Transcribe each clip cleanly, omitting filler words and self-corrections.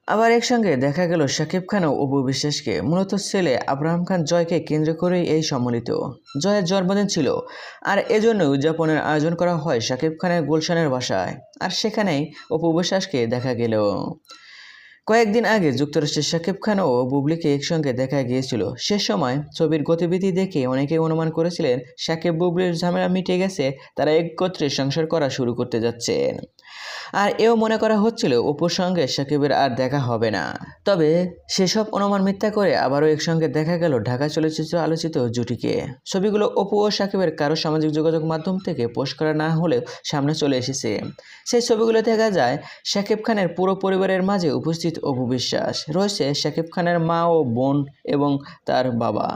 আবার একসঙ্গে দেখা গেল শাকিব খান ও অপু বিশ্বাসকে। মূলত ছেলে আব্রাহাম খান জয়কে কেন্দ্র করেই এই সম্মিলিত। জয়ের জন্মদিন ছিল, আর এজন্য উদযাপনের আয়োজন করা হয় শাকিব খানের গুলশানের বাসায়। আর সেখানেই অপু বিশ্বাসকে দেখা গেল। কয়েকদিন আগে যুক্তরাষ্ট্রের শাকিব খান ও বুবলিকে একসঙ্গে দেখা গিয়েছিল। সে সময় ছবির গতিবিধি দেখে অনেকেই অনুমান করেছিলেন শাকিব বুবলির ঝামেলা মিটে গেছে, তারা একত্রে সংসার করা শুরু করতে যাচ্ছেন। আর এও মনে করা হচ্ছিল অপুর সঙ্গে শাকিবের আর দেখা হবে না। তবে সেসব অনুমান মিথ্যা করে আবারও একসঙ্গে দেখা গেল ঢাকা চলচ্চিত্র আলোচিত জুটিকে। ছবিগুলো অপু ও শাকিবের কারো সামাজিক যোগাযোগ মাধ্যম থেকে পোস্ট করা না হলেও সামনে চলে এসেছে। সেই ছবিগুলো দেখা যায় শাকিব খানের পুরো পরিবারের মাঝে উপস্থিত অপু বিশ্বাস, রয়েছে শাকিব খানের মা ও বোন এবং তার বাবা।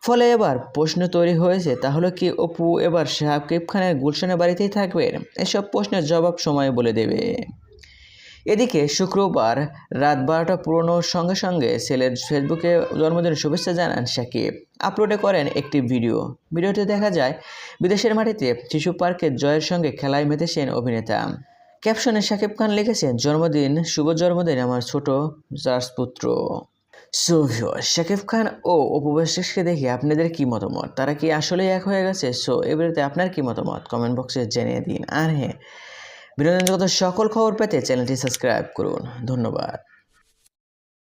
ফলে এবার প্রশ্ন তৈরি হয়েছে, তাহলে কি অপু এবার শাকিব খানের গুলশানের বাড়িতেই থাকবেন? এসব প্রশ্নের জবাব সময় বলে দেবে। এদিকে শুক্রবার রাত 12টা পুরোনোর সঙ্গে সঙ্গে ছেলের ফেসবুকে জন্মদিনের শুভেচ্ছা জানান শাকিব। আপলোডে করেন একটি ভিডিওতে দেখা যায় বিদেশের মাটিতে শিশু পার্কে জয়ের সঙ্গে খেলায় মেতেছেন অভিনেতা। ক্যাপশনে শাকিব খান লিখেছেন, শুভ জন্মদিন আমার ছোট রাজপুত্র। সো ভিউয়ার্স, শাকিব খান ও অপু বিশ্বাসকে দেখে আপনাদের কি মতামত? তারা কি আসলেই এক হয়ে গেছে? সো এবারেতে আপনার কি মতামত কমেন্ট বক্সে জানিয়ে দিন। আর হ্যাঁ, বিনোদন জগতের সকল খবর পেতে চ্যানেলটি সাবস্ক্রাইব করুন। ধন্যবাদ।